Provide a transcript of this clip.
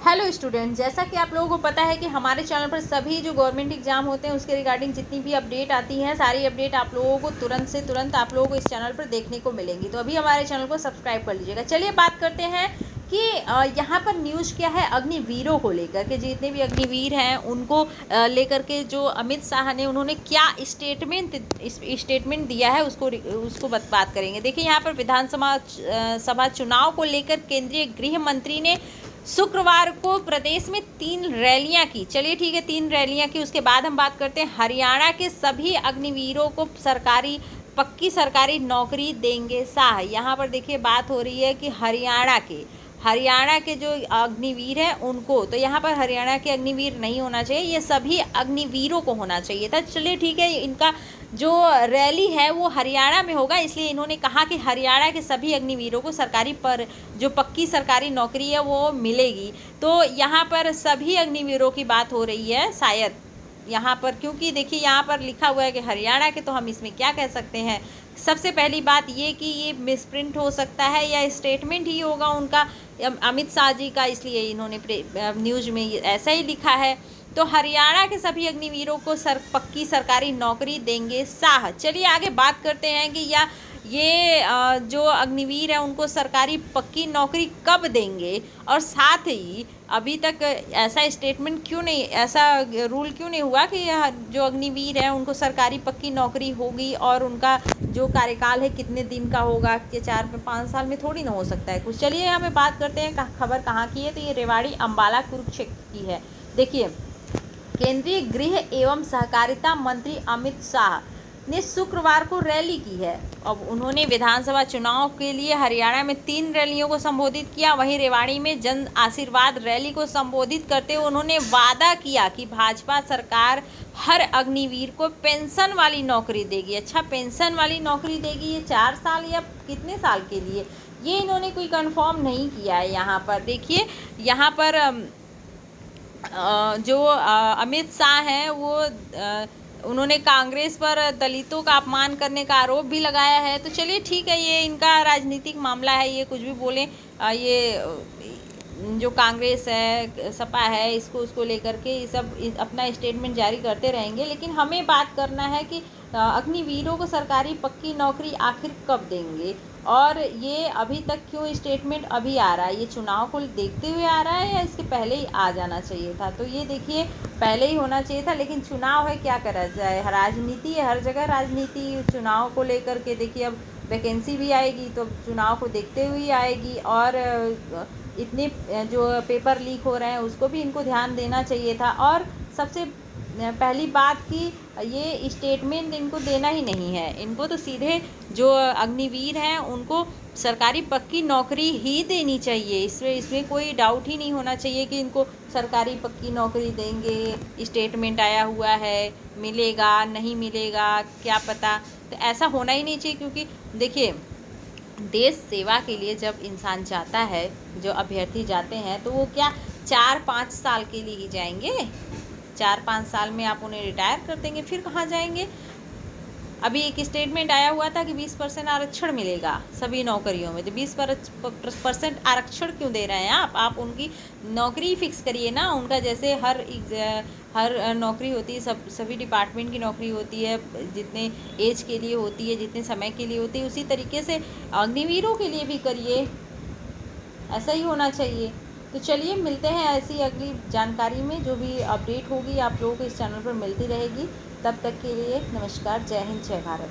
Hello student, जैसा कि आप लोगों को पता है कि हमारे चैनल पर सभी जो गवर्नमेंट एग्जाम होते हैं उसके रिगार्डिंग जितनी भी अपडेट आती हैं, सारी अपडेट आप लोगों को तुरंत से तुरंत आप लोगों को इस चैनल पर देखने को मिलेंगी। तो अभी हमारे चैनल को सब्सक्राइब कर लीजिएगा। चलिए बात करते हैं कि यहाँ पर न्यूज़ क्या है अग्निवीरों को लेकर के। जितने भी अग्निवीर हैं उनको लेकर के जो अमित शाह ने उन्होंने क्या स्टेटमेंट दिया है उसको बात करेंगे। देखिए, यहाँ पर विधानसभा चुनाव को लेकर केंद्रीय गृह मंत्री ने शुक्रवार को प्रदेश में 3 रैलियां की। चलिए ठीक है, 3 रैलियां की। उसके बाद हम बात करते हैं हरियाणा के सभी अग्निवीरों को पक्की सरकारी नौकरी देंगे शाह। यहाँ पर देखिए बात हो रही है कि हरियाणा के जो अग्निवीर हैं उनको, तो यहाँ पर हरियाणा के अग्निवीर नहीं होना चाहिए, ये सभी अग्निवीरों को होना चाहिए था। चलिए ठीक है, इनका जो रैली है वो हरियाणा में होगा, इसलिए इन्होंने कहा कि हरियाणा के सभी अग्निवीरों को जो पक्की सरकारी नौकरी है वो मिलेगी। तो यहाँ पर सभी अग्निवीरों की बात हो रही है शायद यहाँ पर, क्योंकि देखिए यहाँ पर लिखा हुआ है कि हरियाणा के, तो हम इसमें क्या कह सकते हैं। सबसे पहली बात ये कि ये मिसप्रिंट हो सकता है या स्टेटमेंट ही होगा उनका अमित शाह जी का, इसलिए इन्होंने न्यूज़ में ऐसा ही लिखा है। तो हरियाणा के सभी अग्निवीरों को पक्की सरकारी नौकरी देंगे शाह। चलिए आगे बात करते हैं कि ये जो अग्निवीर है उनको सरकारी पक्की नौकरी कब देंगे, और साथ ही अभी तक ऐसा स्टेटमेंट क्यों नहीं, ऐसा रूल क्यों नहीं हुआ कि जो अग्निवीर है उनको सरकारी पक्की नौकरी होगी, और उनका जो कार्यकाल है कितने दिन का होगा, कि 4-5 साल में थोड़ी ना हो सकता है कुछ। चलिए यहाँ पे बात करते हैं खबर कहाँ की है। तो ये रेवाड़ी अम्बाला कुरुक्षेत्र की है। देखिए, केंद्रीय गृह एवं सहकारिता मंत्री अमित शाह ने शुक्रवार को रैली की है। अब उन्होंने विधानसभा चुनाव के लिए हरियाणा में 3 रैलियों को संबोधित किया। वहीं रेवाड़ी में जन आशीर्वाद रैली को संबोधित करते हुए उन्होंने वादा किया कि भाजपा सरकार हर अग्निवीर को पेंशन वाली नौकरी देगी। अच्छा, पेंशन वाली नौकरी देगी, ये 4 साल या कितने साल के लिए, ये इन्होंने कोई कंफर्म नहीं किया है। यहाँ पर देखिए, यहाँ पर जो अमित शाह हैं वो उन्होंने कांग्रेस पर दलितों का अपमान करने का आरोप भी लगाया है। तो चलिए ठीक है, ये इनका राजनीतिक मामला है, ये कुछ भी बोलें। ये जो कांग्रेस है, सपा है, उसको लेकर के ये सब अपना स्टेटमेंट जारी करते रहेंगे। लेकिन हमें बात करना है कि अग्निवीरों को सरकारी पक्की नौकरी आखिर कब देंगे, और ये अभी तक क्यों स्टेटमेंट अभी आ रहा है। ये चुनाव को देखते हुए आ रहा है या इसके पहले ही आ जाना चाहिए था। तो ये देखिए पहले ही होना चाहिए था, लेकिन चुनाव है, क्या करा जाए, राजनीति है, हर जगह राजनीति। चुनाव को लेकर के देखिए, अब वैकेंसी भी आएगी तो चुनाव को देखते हुए आएगी, और इतने जो पेपर लीक हो रहे हैं उसको भी इनको ध्यान देना चाहिए था। और सबसे पहली बात कि ये स्टेटमेंट इनको देना ही नहीं है, इनको तो सीधे जो अग्निवीर हैं उनको सरकारी पक्की नौकरी ही देनी चाहिए। इसमें कोई डाउट ही नहीं होना चाहिए कि इनको सरकारी पक्की नौकरी देंगे। स्टेटमेंट आया हुआ है, मिलेगा नहीं मिलेगा क्या पता, तो ऐसा होना ही नहीं चाहिए। क्योंकि देखिए, देश सेवा के लिए जब इंसान जाता है, जो अभ्यर्थी जाते हैं, तो वो क्या 4-5 साल के लिए ही जाएंगे? 4-5 साल में आप उन्हें रिटायर कर देंगे, फिर कहाँ जाएंगे? अभी एक स्टेटमेंट आया हुआ था कि 20% आरक्षण मिलेगा सभी नौकरियों में। तो 20% आरक्षण क्यों दे रहे हैं आप उनकी नौकरी फिक्स करिए ना। उनका जैसे हर नौकरी होती है, सभी डिपार्टमेंट की नौकरी होती है, जितने एज के लिए होती है, जितने समय के लिए होती है, उसी तरीके से अग्निवीरों के लिए भी करिए, ऐसा ही होना चाहिए। तो चलिए मिलते हैं ऐसी अगली जानकारी में, जो भी अपडेट होगी आप लोगों को इस चैनल पर मिलती रहेगी। तब तक के लिए नमस्कार, जय हिंद, जय भारत।